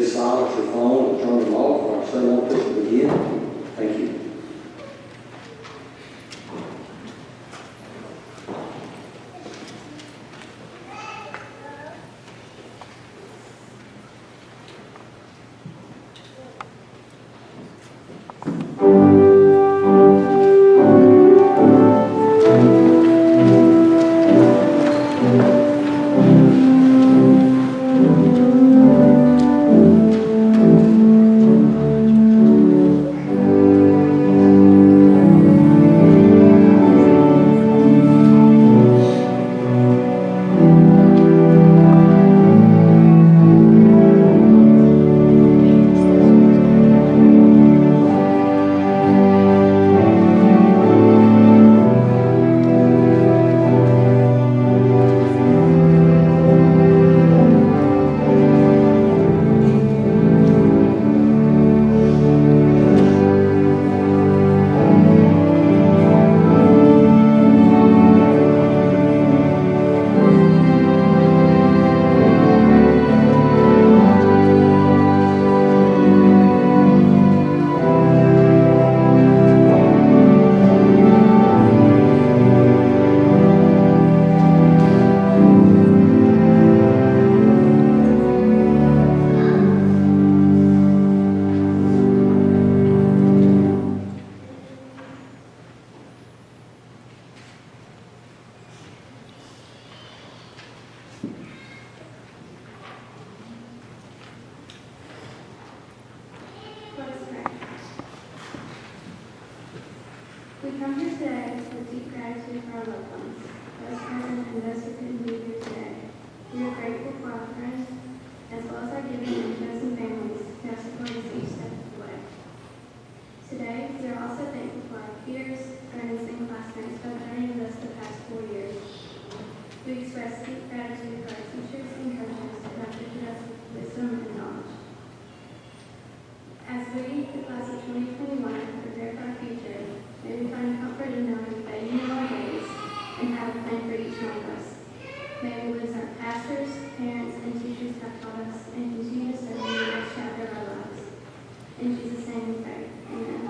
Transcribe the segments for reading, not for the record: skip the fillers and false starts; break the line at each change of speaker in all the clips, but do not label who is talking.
please silence your phone and turn them off, or I'll say one person begin. Thank you.
We come here today with deep gratitude for our loved ones, those present and those who couldn't be here today. We are grateful for our friends, as well as our giving and chosen families who have supported us each step of the way. Today, we are also thankful for our peers, friends, and classmates who have journeyed with us the past 4 years. We express deep gratitude for our teachers and coaches who have gifted us with wisdom and knowledge. As we, the class of 2021, prepare for our future, may we find comfort in knowing that you know our days and have a plan for each one of us. May we live as our pastors, parents, and teachers have taught us and continue to serve in the next chapter of our lives. In Jesus' name we pray. Amen.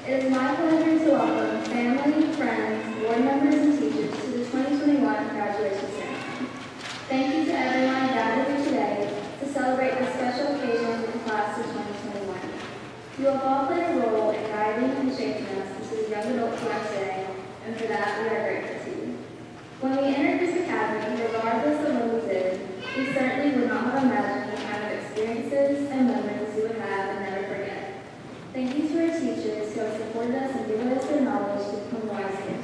It is my pleasure to welcome family, friends, board members, and teachers to the 2021 graduation ceremony. Thank you to everyone gathered here today to celebrate this special occasion with the class of 2021. You have all played a role in guiding and shaping us into the young adults who are today, and for that we are grateful to you. When we entered this academy, regardless of what we did, we certainly would not have imagined the kind of experiences and memories we would have and never forget. Thank you to our teachers who have supported us and given us their knowledge to become wiser.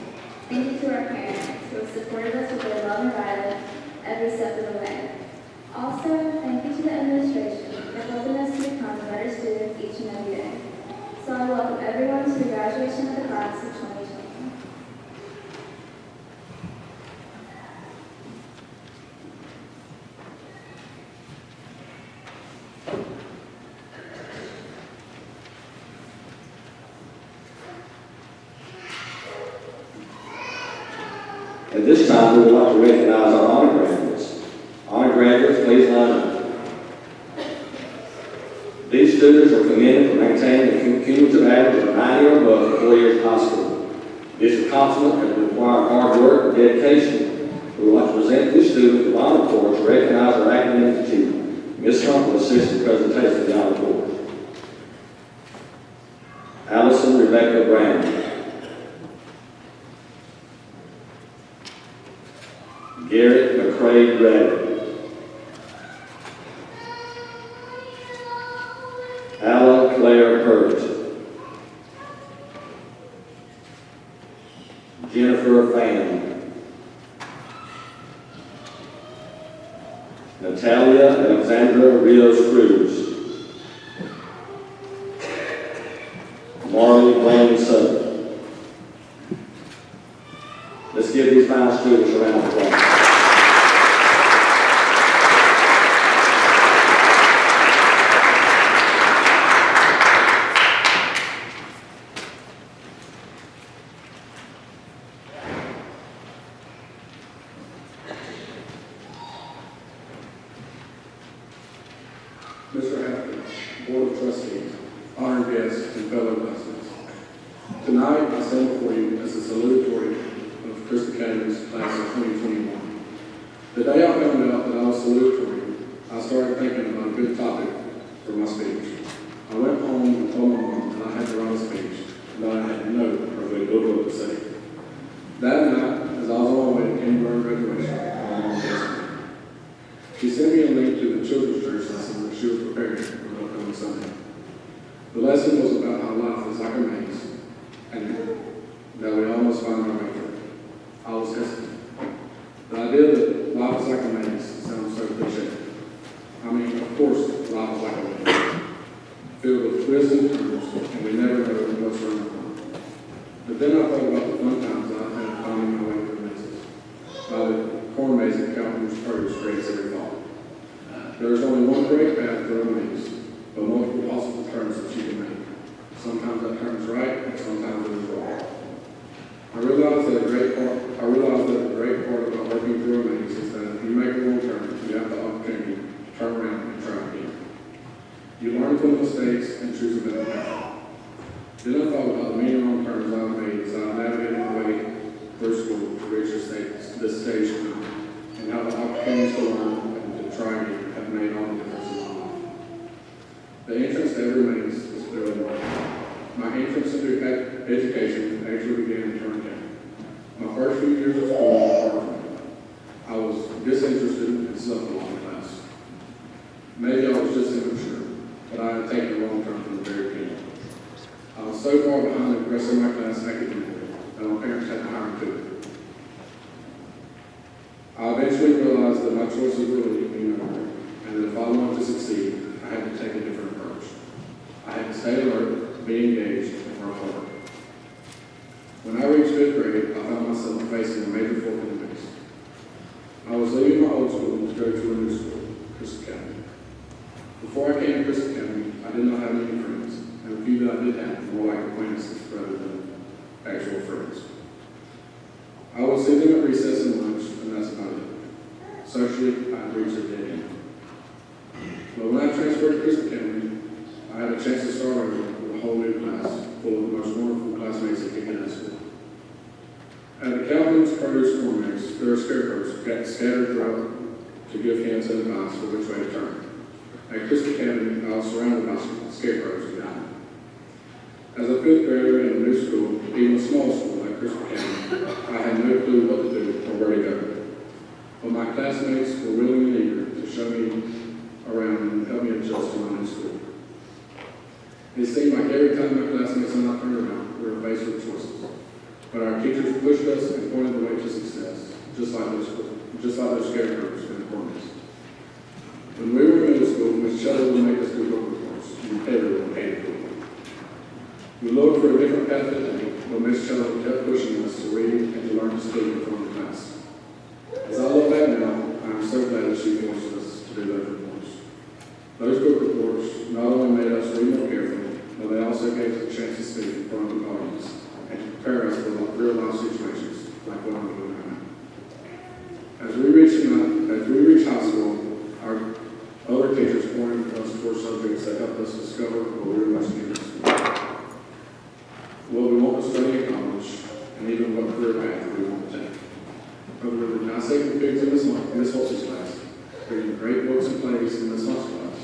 Thank you to our parents who have supported us with their love and guidance every step of the way. Also, thank you to the administration for helping us to become better students each and every day. So I welcome everyone to the graduation of the class of 2020.
At this time, we would like to recognize our honor graduates. Honor graduates, please line up. These students are commended for maintaining a cumulative average of 90 or above for 4 years of high school. This accomplishment has required hard work and dedication. We would like to present these students with honor cords to recognize their academic achievement. Ms. Hunt will assist in the presentation of the honor cords. Allison Rebecca Brown. Garrett McCrae Bradley. Alla Claire Pert. Jennifer Fan. Natalia Alexandra Rios Cruz. Carly Bland Sutton. Let's give these fine students a round of applause.
Mr. Haskins, Board of Trustees, honored guests, and fellow classmates. Tonight, I stand before you as a salutatory of Christ Academy's class of 2021. The day I found out that I was salutatory, I started thinking about a good topic for my speech. I went home and told my mom that I had to write a speech, and that I had no clue what to say. That night, as I was on my way to kindergarten graduation, my mom texted me. She sent me a link to the children's church lesson that she was preparing for the upcoming Sunday. The lesson was about how life is like a maze, and that we all must find our way through. I was hesitant. The idea that life is like a maze sounds so cliche. I mean, of course, life is like a maze, filled with twists and turns, and we never know what's around the corner. But then I thought about the fun times I've had finding my way through mazes. By the corn maze at Calhoun's produce creates every fall. There is only one correct path through a maze, but multiple possible turns that you can make. Sometimes that turn is right, and sometimes it is wrong. I realize that a great part about working through a maze is that if you make a wrong turn, you have the opportunity to turn around and try again. You learn from mistakes and choose a better path. Then I thought about the many wrong turns I've made as I navigated my way through school to reach this stage now, and how the opportunities to learn and to try again have made all the difference in my life. The entrance to every maze is clearly wrong. My entrance into education actually began in term 10. My first few years of school were hard for me. I was disinterested and slept a lot in class. Maybe I was just immature, but I had taken a wrong turn from the very beginning. I was so far behind the rest of my class academically that my parents had to hire me to. I eventually realized that my choices were leading me nowhere, and that if I wanted to succeed, I had to take a different approach. I had to stay alert, be engaged, and work hard. When I reached 5th grade, I found myself facing a major fork in the maze. I was leaving my old school to go to a new school, Christ Academy. Before I came to Christ Academy, I did not have many friends, and the few that I did have were more like acquaintances rather than actual friends. I would see them at recess and lunch, and that's about it. Socially, I had reached a dead end. But when I transferred to Christ Academy, I had a chance to start over with a whole new class, full of the most wonderful classmates that could get at school. At the Calhoun's produce corn maze, there are scarecrows scattered throughout to give hints and advice for which way to turn. At Christ Academy, I was surrounded by scarecrows to guide me. As a 5th grader in a new school, even a small school like Christ Academy, I had no clue what to do or where to go. But my classmates were willing and eager to show me around and help me adjust to my new school. It seemed like every time my classmates and I turned around, we were faced with choices. But our teachers pushed us and pointed the way to success, just like those scarecrows in the corners. When we were in middle school, Miss Shelley would make us do book reports, and everyone hated it. We looked for a different path to take, but Miss Shelley kept pushing us to read and to learn to speak in front of the class. As I look back now, I am so glad that she forced us to do those reports. Those book reports not only made us read more carefully, but they also gave us a chance to speak in front of the audience and to prepare us for real-life situations like what I'm doing now. As we reach high school, our other teachers pointed us towards subjects that helped us discover what we were most interested in. What we want to study in college, and even what career path we want to take. But we were dissecting pigs in Miss Holtz's class, reading great books and plays in Miss Hunt's class,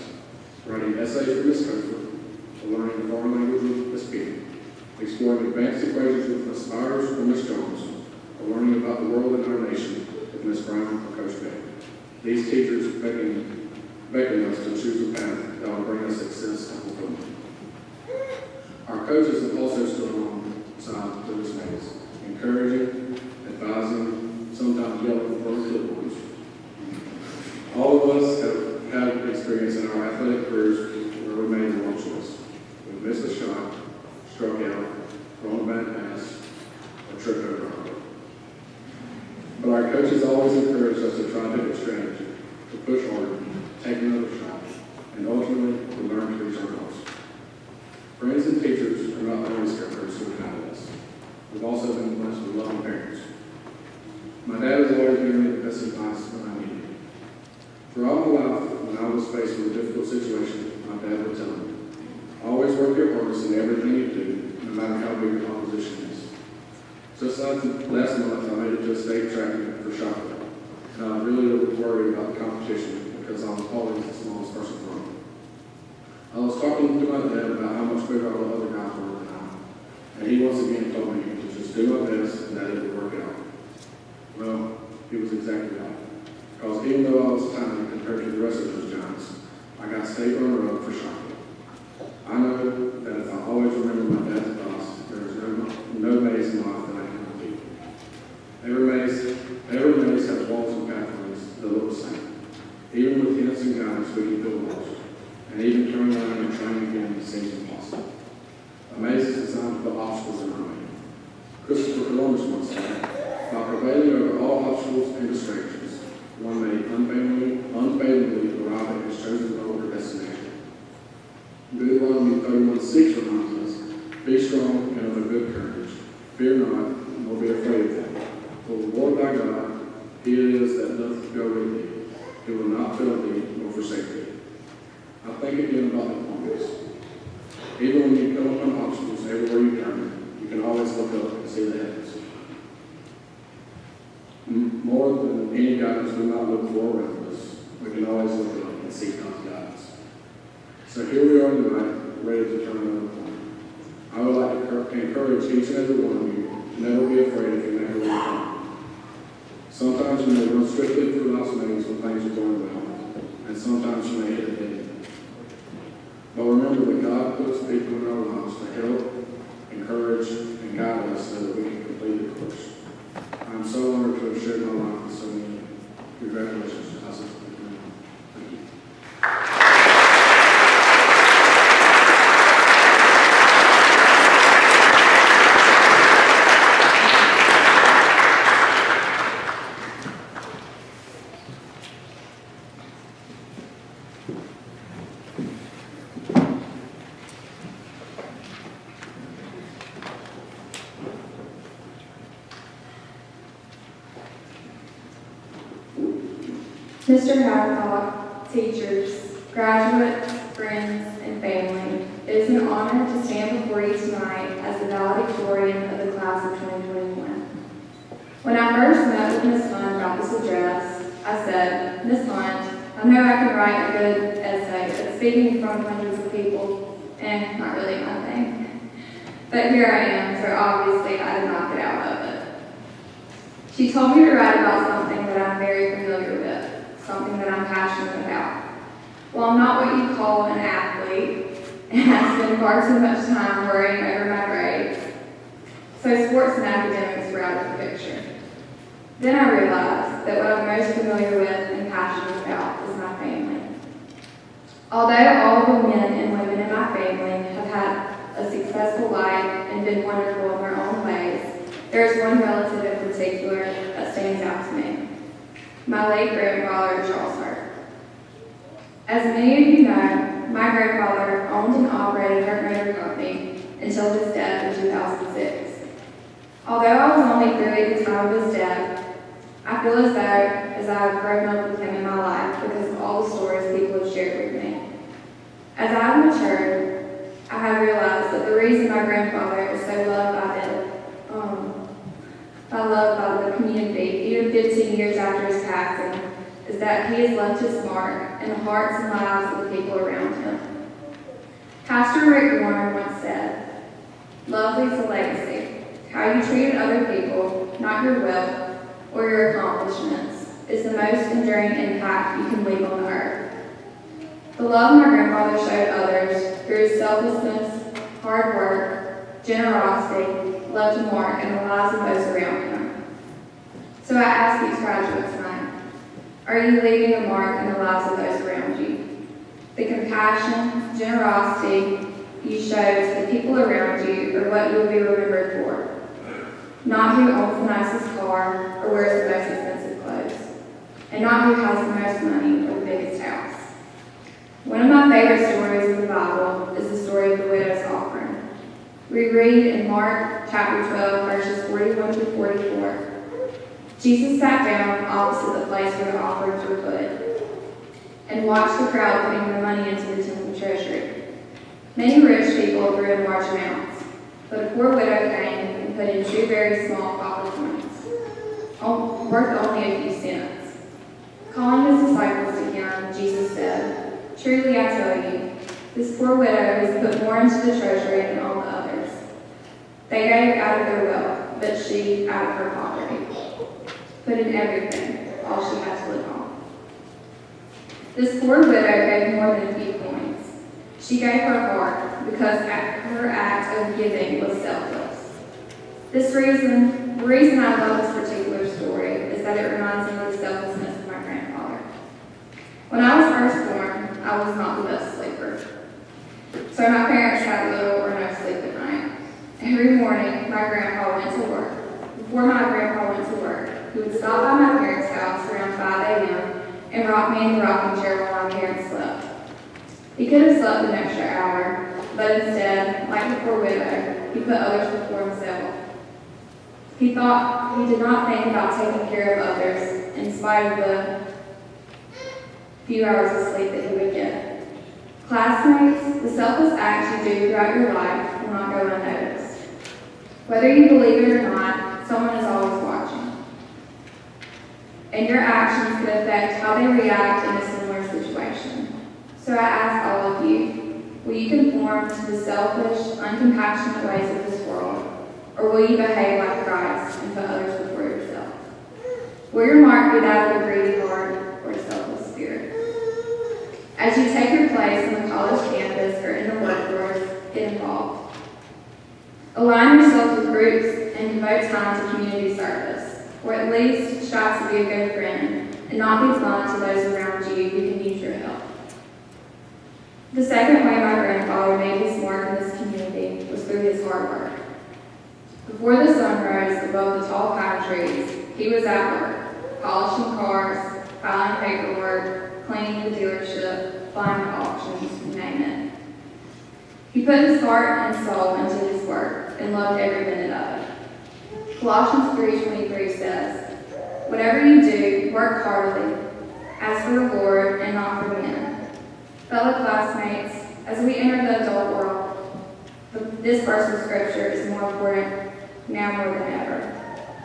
writing essays for Miss Cofer, learning the foreign language with Miss Peter, exploring advanced equations with Miss Byers or Miss Jones, or learning about the world and our nation with Miss Brown or Coach Beck. These teachers beckoning us to choose a path that will bring us success and fulfillment. Our coaches have also stood alongside to this maze, encouraging, advising, sometimes yelling for clipboards. All of us have had experience in our athletic careers where we made the wrong choice. We missed a shot, struck out, strict over our work. But our coaches always encouraged us to try different strategies, to push harder, take another shot, and ultimately to learn to reach our goals. Friends and teachers are not only scapegoats who have guided us. We've also been blessed with loving parents. My dad has always given me the best advice when I needed it. Throughout my life, when I was faced with a difficult situation, my dad would tell me, always work your hardest in everything you do, no matter how big your opposition is. Just like last month, I made it to a state track meet for shot put, and I really worried about the competition because I was always the smallest person from it. I was talking to my dad about how much bigger all the other guys were than I, and he once again told me to just do my best and that it would work out. Well, he was exactly right. Because even though I was tiny compared to the rest of those giants, I got state runner-up for shot put. I know that if I always remember my dad's advice, there is no maze in life that I can complete. Every maze has walls and pathways that look the same. Even with hints and guidance, we can build walls. And even turning around and trying again seems impossible. A maze is designed to put obstacles in our way. Christopher Columbus once said, by prevailing over all obstacles and distractions, one may unfailingly arrive at his chosen goal or destination. Deuteronomy 31:6 reminds us, be strong and of a good courage. Fear not, nor be afraid of them. For the Lord thy God, he it is that doth go with thee. He will not fail thee, nor forsake thee. I think again about the promise. Even when you come upon obstacles everywhere you turn, you can always look up and see the heavens. More than any guidance we might look for around us, we can always look up and seek God's guidance. So here we are tonight, ready to turn another corner. I would like to encourage each and every one of you to never be afraid if you never really come. Sometimes you may run swiftly through life's maze when things are going well, and sometimes you may hit a dead end. But remember that God puts people in our lives to help, encourage, and guide us so that we can complete the course. I'm so honored to have shared my life with so many. Congratulations, Cousin. Thank you.
Mr. Hadcock, teachers, graduates, friends, and family, it is an honor to stand before you tonight as the valedictorian of the class of 2021. When I first met with Ms. Hunt about this address, I said, Ms. Hunt, I know I can write a good essay, but speaking in front of hundreds of people, not really my thing. But here I am, so obviously I did not get out of it. She told me to write about something that I'm very familiar with, something that I'm passionate about. Well, I'm not what you call an athlete, and I spend far too much time worrying over my grades. So sports and academics were out of the picture. Then I realized that what I'm most familiar with and passionate about is my family. Although all the men and women in my family have had a successful life and been wonderful in their own ways, there is one relative in particular that stands out to me. My late grandfather, Charles Hurt. As many of you know, my grandfather owned and operated Hurt Motor Company until his death in 2006. Although I was only 3 at the time of his death, I feel as though I have grown up with him in my life because of all the stories people have shared with me. As I have matured, I have realized that the reason my grandfather is so loved by the community, even 15 years after his passing, is that he has left his mark in the hearts and lives of the people around him. Pastor Rick Warren once said, "Love leaves a legacy. How you treated other people, not your wealth or your accomplishments, is the most enduring impact you can leave on the earth." The love my grandfather showed others through his selflessness, hard work, generosity, left a mark in the lives of those around him. So I ask these graduates tonight, are you leaving a mark in the lives of those around you? The compassion, generosity you show to the people around you are what you will be remembered for. not who owns the nicest car or wears the most expensive clothes, and not who has the most money or the biggest house. One of my favorite stories in the Bible is the story of the widow's offering. We read in Mark chapter 12, verses 41 to 44. Jesus sat down opposite the place where the offerings were put and watched the crowd putting their money into the temple treasury. Many rich people threw in large amounts, but a poor widow came and put in 2 very small copper coins, worth only a few cents. Calling his disciples to him, Jesus said, "Truly I tell you, this poor widow has put more into the treasury than all the others. They gave out of their wealth, but she, out of her poverty, put in everything, all she had to live on." This poor widow gave more than a few coins. She gave her heart because her act of giving was selfless. The reason I love this particular story is that it reminds me of the selflessness of my grandfather. When I was first born, I was not the best sleeper. So my parents had little or no sleep at night. Every morning, my grandpa went to work. Before my grandpa went to work, he would stop by my parents' house around 5 a.m. and rock me in the rocking chair while my parents slept. He could have slept an extra hour, but instead, like the poor widow, he put others before himself. He did not think about taking care of others in spite of the few hours of sleep that he would get. Classmates, the selfless acts you do throughout your life will not go unnoticed. Whether you believe it or not, someone is always watching. And your actions could affect how they react in a similar situation. So I ask all of you, will you conform to the selfish, uncompassionate ways of this world, or will you behave like Christ and put others before yourself? Will your mark be that of a greedy heart or a selfless spirit? As you take your place on the college campus or in the workforce, get involved. Align yourself with groups and devote time to community service, or at least strive to be a good friend and not be blunt to those around you who can use your help. The second way my grandfather made his mark in this community was through his hard work. Before the sun rose above the tall pine trees, he was at work, polishing cars, filing paperwork, cleaning the dealership, flying to auctions, you name it. He put his heart and soul into his work and loved every minute of it. Colossians 3:23 says, "Whatever you do, work heartily, as for the Lord and not for men." Fellow classmates, as we enter the adult world, this verse of Scripture is more important now more than ever.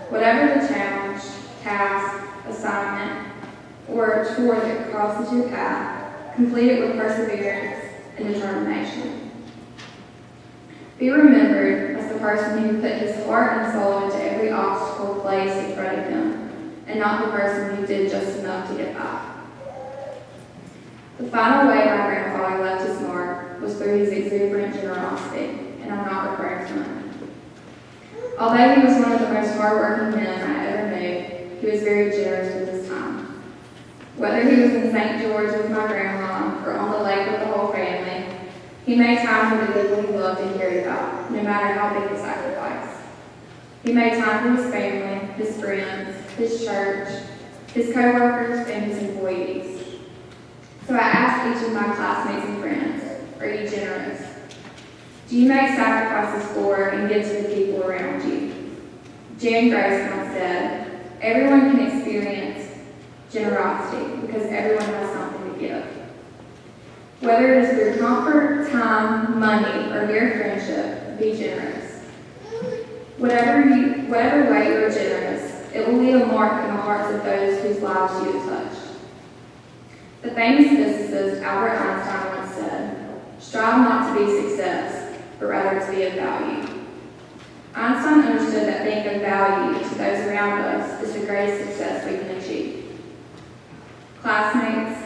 Whatever the challenge, task, assignment, or chore that crosses your path, complete it with perseverance and determination. Be remembered as the person who put his heart and soul into every obstacle placed in front of him, and not the person who did just enough to get by. The final way my grandfather left his mark was through his exuberant generosity, and I'm not referring to money. Although he was one of the most hardworking men I ever knew, he was very generous with his time. Whether he was in St. George with my grandma or on the lake with the whole family, he made time for the people he loved and cared about, no matter how big the sacrifice. He made time for his family, his friends, his church, his co-workers, and his employees. So I ask each of my classmates and friends, are you generous? Do you make sacrifices for and give to the people around you? Jan Grace once said, everyone can experience generosity because everyone has something to give. Whether it is through comfort, time, money, or mere friendship, be generous. Whatever way you are generous, it will leave a mark in the hearts of those whose lives you have touched. The famous physicist Albert Einstein once said, strive not to be success, but rather to be of value. Einstein understood that being of value to those around us is the greatest success we can achieve. Classmates,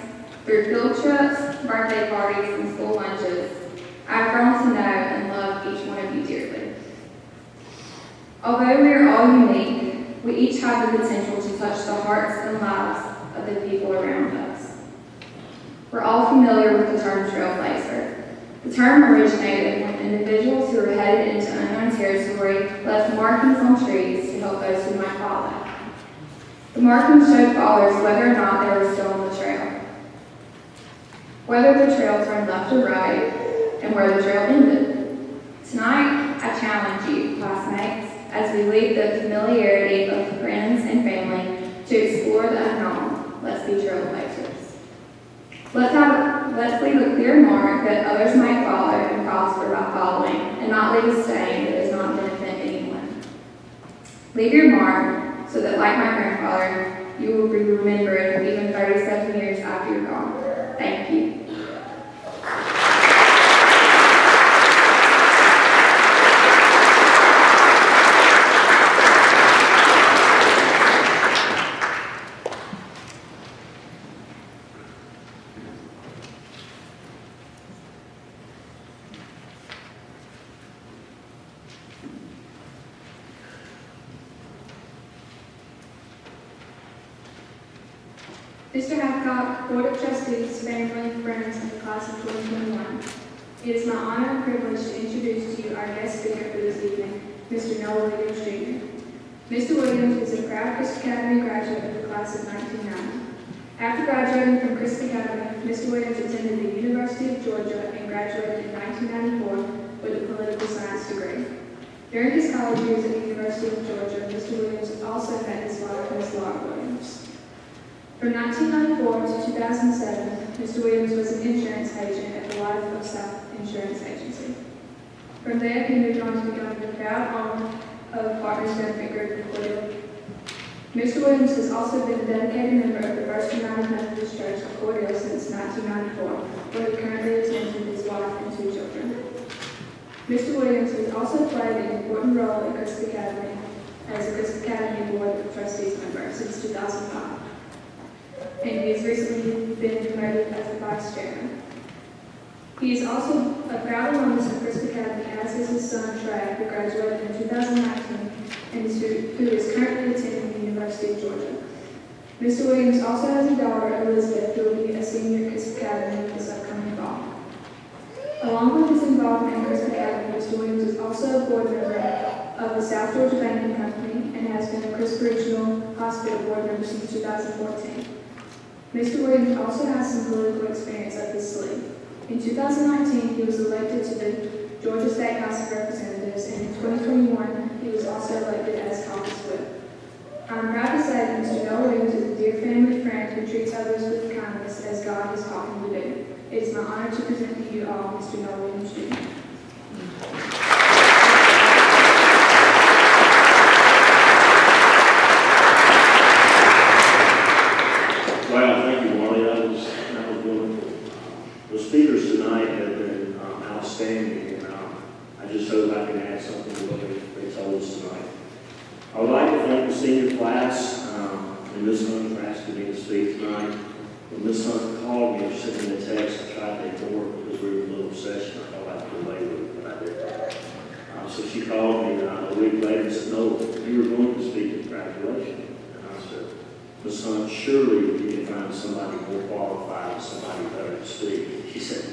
through field trips, birthday parties, and school lunches, I've grown to know and love each one of you dearly. Although we are all unique, we each have the potential to touch the hearts and lives of the people around us. We're all familiar with the term trailblazer. The term originated when individuals who were headed into unknown territory left markings on trees trees to help those who might follow. The markings showed followers whether or not they were still on the trail, whether the trail turned left or right, and where the trail ended. Tonight, I challenge you, classmates, as we leave the familiarity of friends and family to explore the unknown. Let's be trailblazers. Let's leave a clear mark that others might follow and prosper by following, and not leave a stain that does not benefit anyone. Leave your mark so that, like my grandfather, you will be remembered even 37 years after you're gone. Thank you.
Mr. Hadcock, Board of Trustees, family, friends, and the class of 2021. It is my honor and privilege to introduce to you our guest speaker for this evening, Mr. Noah Williams, Jr. Mr. Williams is a proud Christ Academy graduate of the class of 1990. After graduating from Christ Academy, Mr. Williams attended the University of Georgia and graduated in 1994 with a political science degree. During his college years at the University of Georgia, Mr. Williams also met his wife, Ms. Laura Williams. From 1994 to 2007, Mr. Williams was an insurance agent at the Life of South Insurance Agency. From there, he moved on to becoming the proud owner of Partners Benefit Group in Cordele. Mr. Williams has also been a dedicated member of the First United Methodist Church of Cordele since 1994, where he currently attends with his wife and 2 children. Mr. Williams has also played an important role at Christ Academy as a Christ Academy Board of Trustees member since 2005. And he has recently been promoted as the vice chairman. He is also a proud alumnus of Christ Academy, as is his son Trey, who graduated in 2019 and who is currently attending the University of Georgia. Mr. Williams also has a daughter, Elizabeth, who will be a senior at Christ Academy this upcoming fall. Along with his involvement in Christ Academy, Mr. Williams is also a board member of the South Georgia Banking Company and has been a Crisp Regional Hospital board member since 2014. Mr. Williams also has some political experience up his sleeve. In 2019, he was elected to the Georgia State House of Representatives, and in 2021, he was also elected as caucus whip. I'm proud to say that Mr. Noah Williams is a dear family friend who treats others with kindness as God has taught him to do. It is my honor to present to you all Mr. Noah Williams, Jr.
Wow, thank you, Marley. That was wonderful. The speakers tonight have been outstanding, and I just hope I can add something to what they told us tonight. I would like to thank the senior class and Ms. Hunt for asking me to speak tonight. When Ms. Hunt called me or sent me a text, I tried to ignore it because we were in a little session. I thought I'd delay it, but I didn't. So she called me a week later and said, "No, you were going to speak at graduation." And I said, "Ms. Hunt, surely you can find somebody more qualified and somebody better to speak." She said,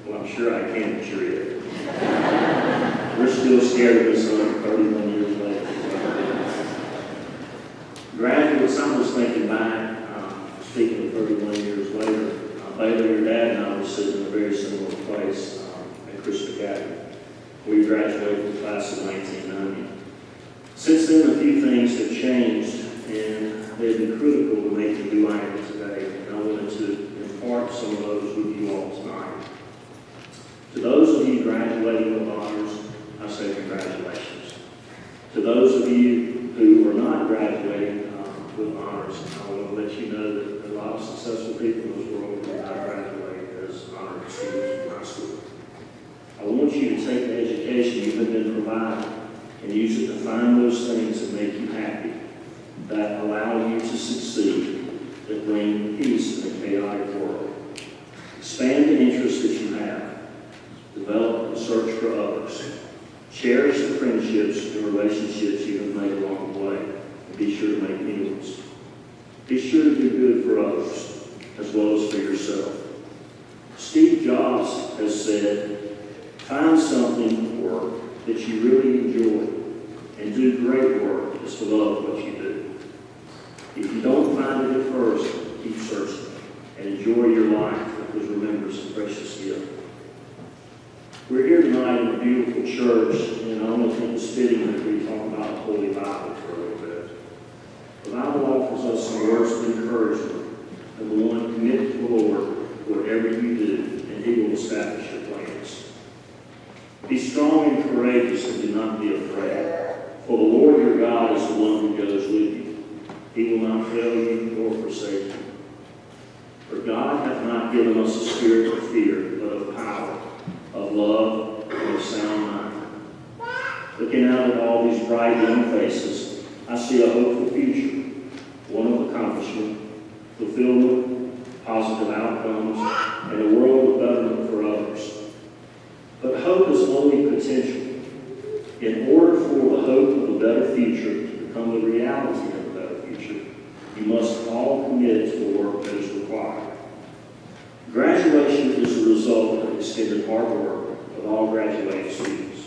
"Well, I'm sure I can, but you're it." We're still scared of Ms. Hunt 31 years later. Graduates, I was thinking back, speaking of 31 years later, Bailey, your dad and I were sitting in a very similar place at Christ Academy. We graduated from the class of 1990. Since then, a few things have changed, and they've been critical to make me who I am today, and I wanted to impart some of those with you all tonight. To those of you graduating with honors, I say congratulations. To those of you who are not graduating with honors, I want to let you know that a lot of successful people in this world do not graduate as honored students from high school. I want you to take the education you've been provided and use it to find those things that make you happy, that allow you to succeed, that bring peace in a chaotic world. Expand the interests that you have. Develop and search for others. Cherish the friendships and relationships you have made along the way, and be sure to make new ones. Be sure to do good for others, as well as for yourself. Steve Jobs has said, find something work that you really enjoy, and do great work
is to love what you do. If you don't find it at first, keep searching and enjoy your life because remember it's a precious gift. We're here tonight in a beautiful church, and I only think it's fitting that we talk about the Holy Bible for a little bit. The Bible offers us some words of encouragement. Number one, commit to the Lord whatever you do, and He will establish your plans. Be strong and courageous and do not be afraid, for the Lord your God is the one who goes with you. He will not fail you nor forsake you. For God hath not given us a spirit of fear, but of power, of love, and of sound mind. Looking out at all these bright young faces, I see a hopeful future, one of accomplishment, fulfillment, positive outcomes, and a world of betterment for others. But hope is only potential. In order for the hope of a better future to become the reality of a better future, you must all commit to the work that is required. Graduation is the result of extended hard work of all graduating students.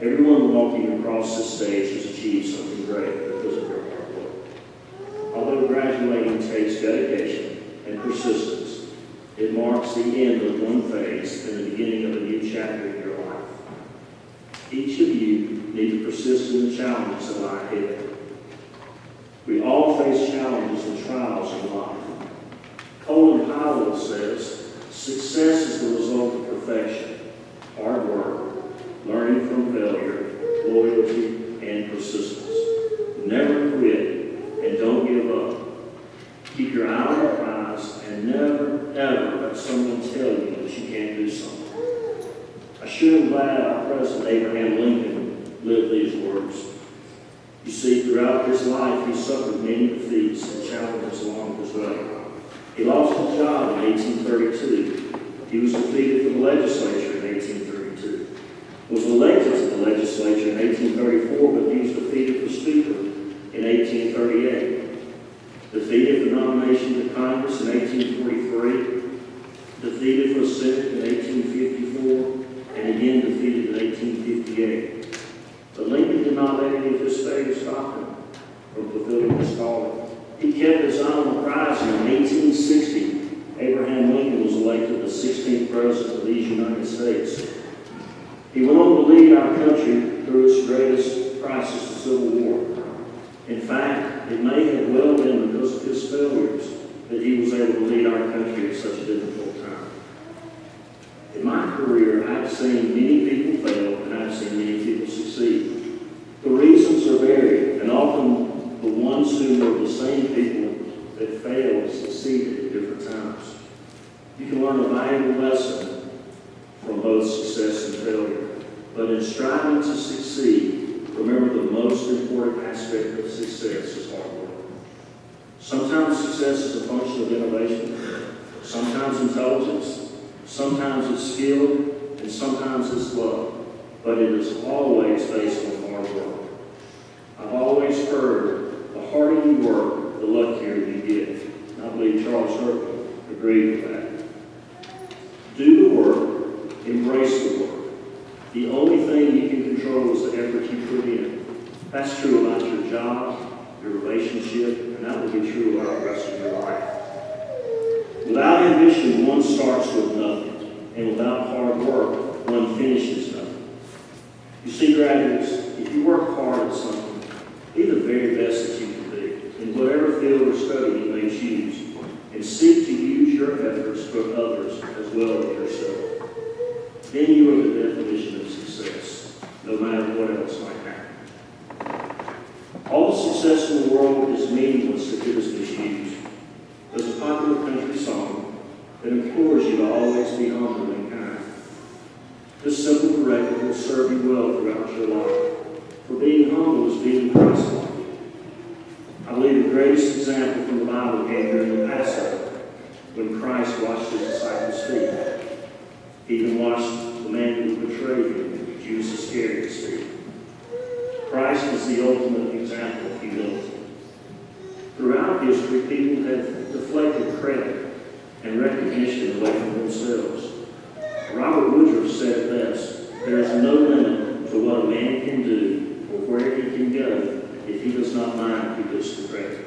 Everyone walking across this stage has achieved something great because of their hard work. Although graduating takes dedication and persistence, it marks the end of one phase and the beginning of a new chapter in your life. Each of you need to persist in the challenges that lie ahead. We all face challenges and trials in life. Colin Powell says, success is the result of perfection, hard work, learning from failure, loyalty, and persistence. Never quit and don't give up. Keep your eye on the prize and never, ever let someone tell you that you can't do something. I sure am glad our President Abraham Lincoln lived these words. You see, throughout his life, he suffered many defeats and challenges along his way. He lost his job in 1832. He was defeated for the legislature in 1832. Was elected to the legislature in 1834, but he was defeated for Speaker in 1838. Defeated for nomination to Congress in 1843. Defeated for Senate in 1854, and again defeated in 1858. But Lincoln did not let any of his failures stop him from fulfilling his calling. He kept his eye on the prize, and in 1860, Abraham Lincoln was elected the 16th President of these United States. He went on to lead our country through its greatest crisis, the Civil War. In fact, it may have well been because of his failures that he was able to lead our country at such a difficult time. In my career, I've seen many people fail, and I've seen many people succeed. The reasons are varied, and often the ones who are the same people that failed succeeded at different times. You can learn a valuable lesson from both success and failure, but in striving to succeed, remember the most important aspect of success is hard work. Sometimes success is a function of innovation, sometimes intelligence, sometimes it's skill, and sometimes it's luck, but it is always based on hard work. I've always heard, the harder you work, the luckier you get. And I believe Charles Herman agreed with that. Do the work, embrace the work. The only thing you can control is the effort you put in. That's true about your job, your relationship, and that will be true about the rest of your life. Without ambition, one starts with nothing, and without hard work, one finishes nothing. You see, graduates, if you work hard at something, be the very best that you can be, in whatever field or study you may choose, and seek to use your efforts for others as well as yourself. Then you are the definition of success, no matter what else might happen. All the success in the world is meaningless if it is misused. There's a popular country song that implores you to always be humble and kind. This simple directive will serve you well throughout your life, for being humble is being Christ-like. I believe the greatest example from the Bible came during the Passover, when Christ washed his disciples' feet. He even washed the man who would betray him, Judas Iscariot's feet. Christ is the ultimate example of humility. Throughout history, people have deflected credit and recognition away from themselves. Robert Woodruff said it best, there is no limit to what a man can do or where he can go if he does not mind who gets the credit.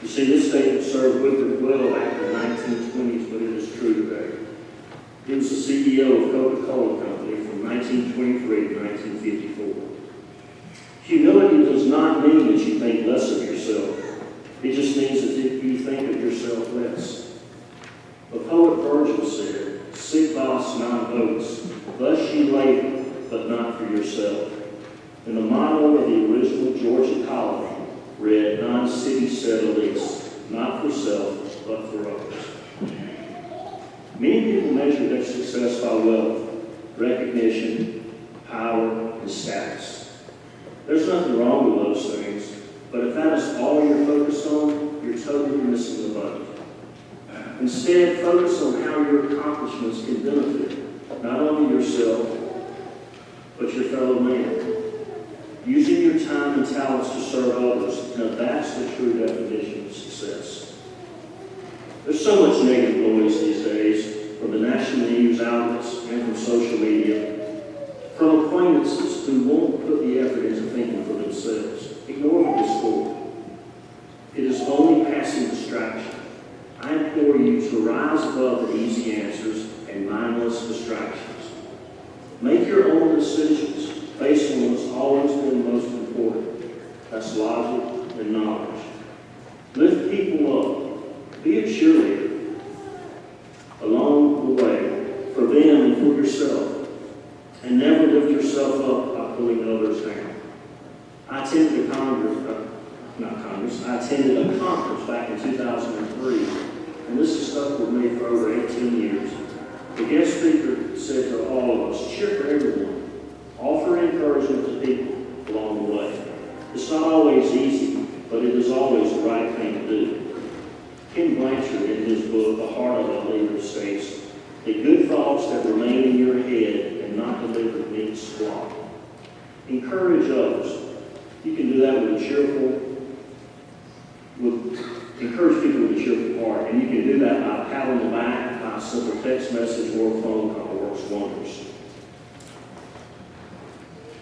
You see, this statement served Woodward well after the 1920s, but it is true today. He was the CEO of Coca-Cola Company from 1923 to 1954. Humility does not mean that you think less of yourself. It just means that you think of yourself less. The poet Virgil said, "Sic vos non vos, thus ye labor, but not for yourself." And the motto of the original Georgia colony read, "Non sibi sed aliis," not for self, but for others. Many people measure their success by wealth, recognition, power, and status. There's nothing wrong with those things, but if that is all you're focused on, you're totally missing the boat. Instead, focus on how your accomplishments can benefit not only yourself, but your fellow man. Using your time and talents to serve others, now that's the true definition of success. There's so much negative noise these days, from the national news outlets and from social media, from acquaintances who won't put the effort into thinking for themselves. Ignore the discord. It is only passing distraction. I implore you to rise above the easy answers and mindless distractions. Make your own decisions based on what's always been most important. That's logic and knowledge. Lift people up. Be a cheerleader along the way for them and for yourself. And never lift yourself up by pulling others down. I attended a conference back in 2003, and this has stuck with me for over 18 years. The guest speaker said to all of us, cheer for everyone. Offer encouragement to people along the way. It's not always easy, but it is always the right thing to do. Ken Blanchard, in his book, The Heart of a Leader, states, "The good thoughts that remain in your head and not delivered mean squat." Encourage others. You can do that encourage people with a cheerful heart, and you can do that by a pat on the back, by a simple text message or a phone call works wonders.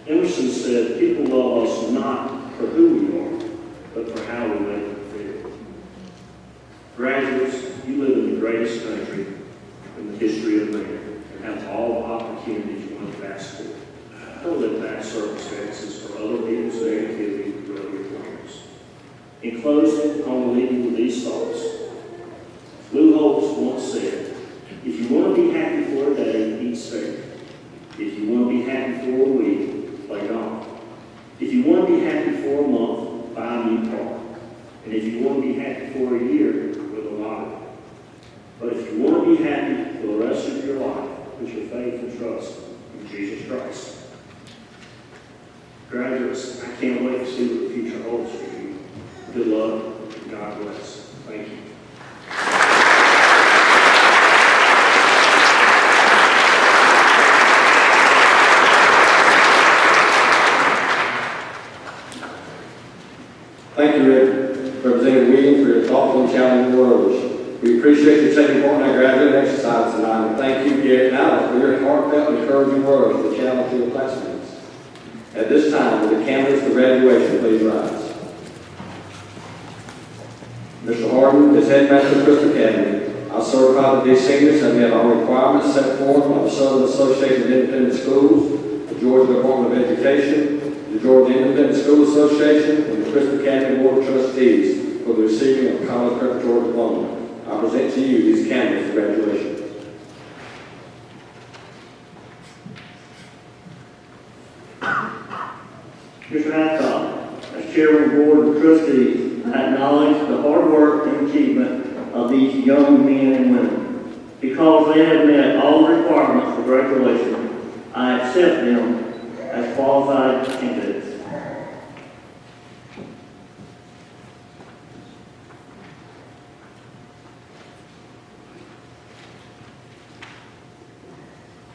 Emerson said, "People love us not for who we are, but for how we make them feel." Graduates, you live in the greatest country in the history of man and have all the opportunities one could ask for. Don't let past circumstances or other people's negativity derail your plans. In closing, I want to leave you with these thoughts. Lou Holtz once said, "If you want to be happy for a day, eat steak. If you want to be happy for a week, play golf. If you want to be happy for a month, buy a new car. And if you want to be happy for a year, win a lottery. But if you want to be happy for the rest of your life, put your faith and trust in Jesus Christ." Graduates, I can't wait to see what the future holds for you. Good luck, and God bless. Thank you.
Thank you, Representative Williams, for your thoughtful and challenging words. We appreciate you taking part in our graduate exercise tonight, and thank you, Garrett Allen, for your heartfelt and encouraging words to challenge your classmates. At this time, will the candidates for graduation please rise? Mr. Harden, as headmaster of Crystal Academy, I certify that these seniors have met all requirements set forth by the Southern Association of Independent Schools, the Georgia Department of Education, the Georgia Independent School Association, and the Crystal Academy Board of Trustees for the receiving of college preparatory diploma. I present to you these candidates for graduation.
Mr. Hancock, as Chairman of the Board of Trustees, I acknowledge the hard work and achievement of these young men and women. Because they have met all the requirements for graduation, I accept them as qualified candidates.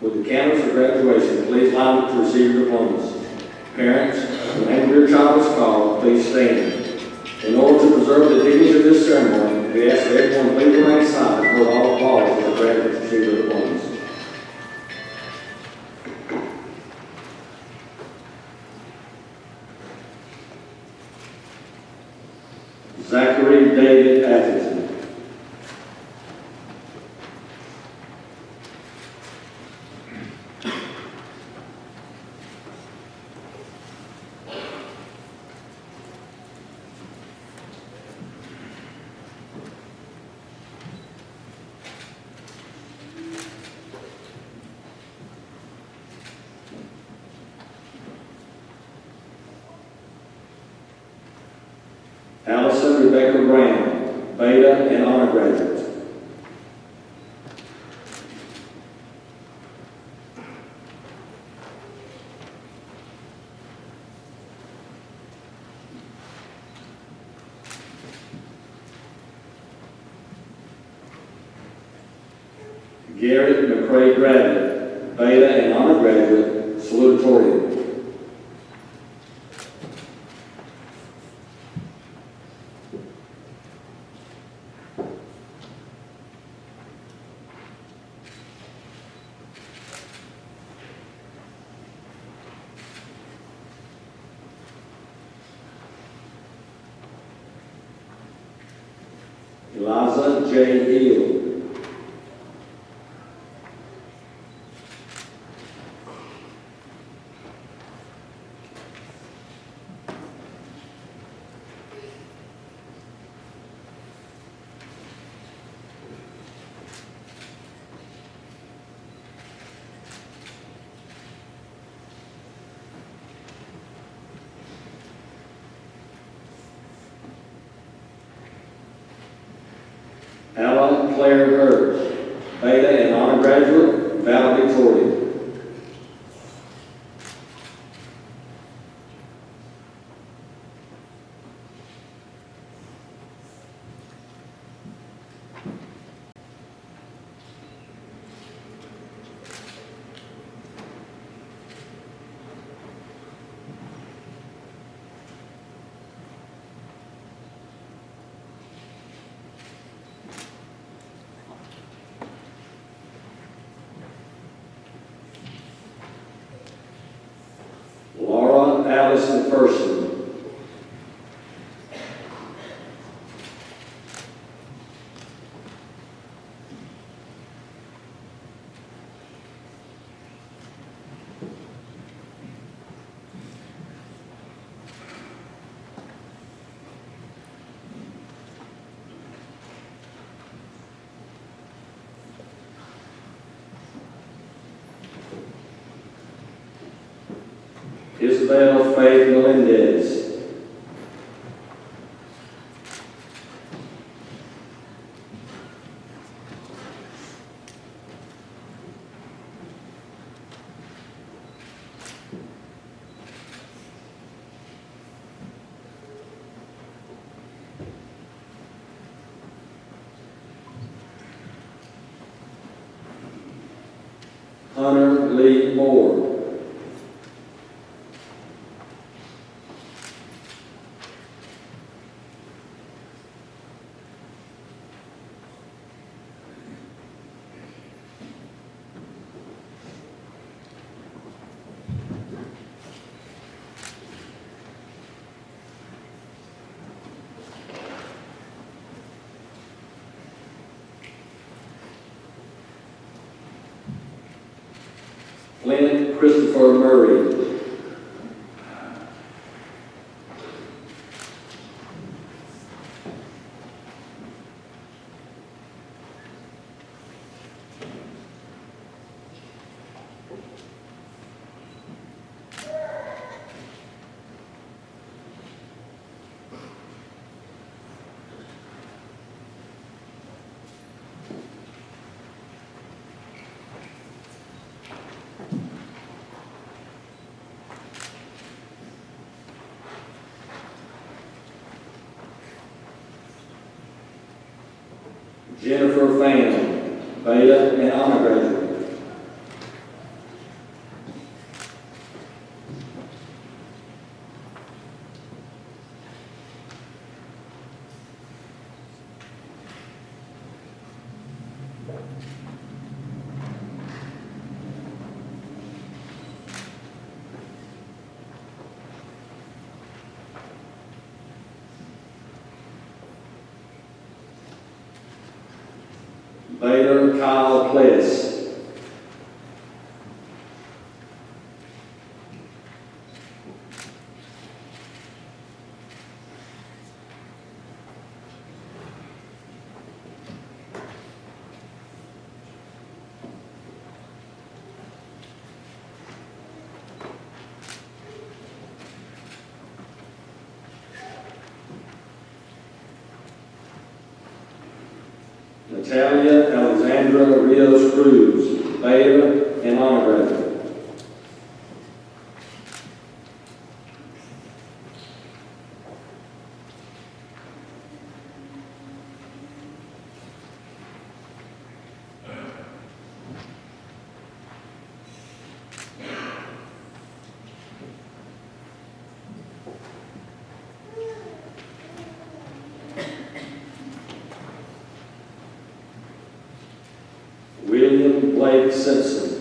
With the candidates for graduation, please line up to receive your diplomas. Parents, when the name of your child is called, please stand. In order to preserve the dignity of this ceremony, we ask that everyone please remain silent for all applause as the graduates receive their diplomas. Zachary David Atherton. Allison Rebecca Brown, Beta and honor graduate. Garrett McCray Bradley, Beta and honor graduate, salutatorian. Eliza J. Hill. Alan Claire Hurst, Beta and honor graduate, valedictorian. Laura Allison Person. Isabel Faith Melendez. Hunter Lee Moore. Clint Christopher Murray. Jennifer Pham, Beta and honor graduate. Baylor Kyle Pless. Natalia Alexandra Rios Cruz, Baylor and honor graduate. William Blake Simpson.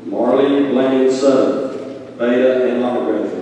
Marley Blaine Sutton, Beta and honor graduate.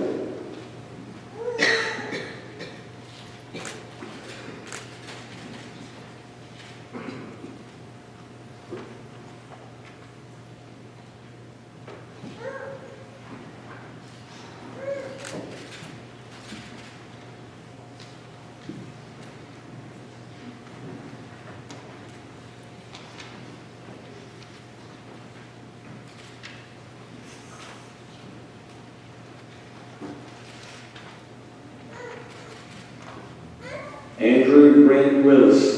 Andrew Green Willis.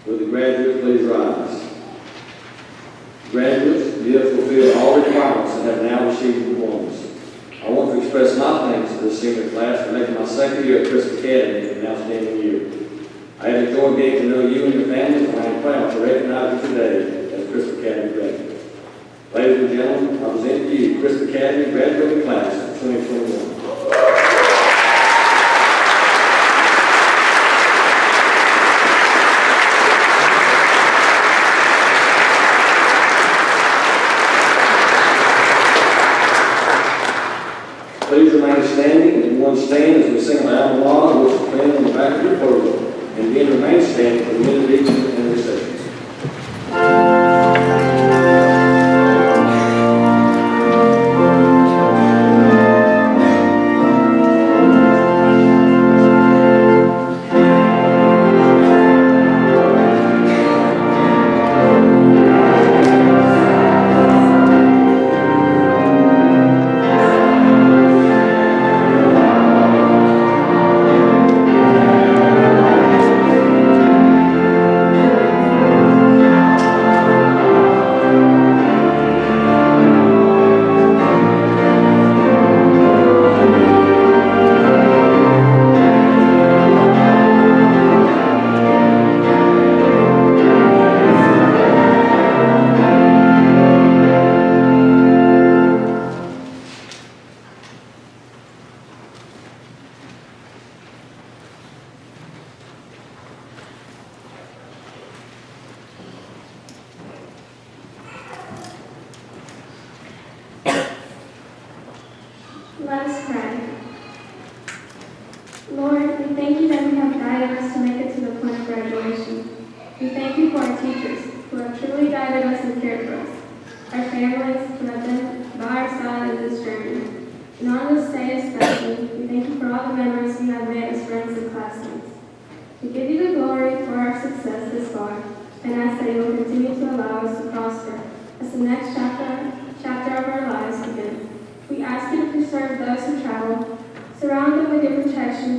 Will the graduates please rise? Graduates, you have fulfilled all requirements and have now received diplomas. I want to express my thanks to this senior class for making my second year at Christ Academy an outstanding year. I have enjoyed getting to know you and your families, and I am proud to recognize you today as Christ Academy graduates. Ladies and gentlemen, I present to you Christ Academy graduating class of 2021. Please remain standing and one stand as we sing the Alma Mater, which is printed on the back of your program, and then remain standing for the benediction and reception.
Let us pray. Lord, we thank you that we have guided us to make it to the point of graduation. We thank you for our teachers who have truly guided us and cared for us. our families who have been by our side in this journey. And on this day especially, we thank you for all the memories we have made as friends and classmates. We give you the glory for our success this far, and ask that you will continue to allow us to prosper as the next chapter of our lives begin. We ask you to preserve those who travel, surround them with your protection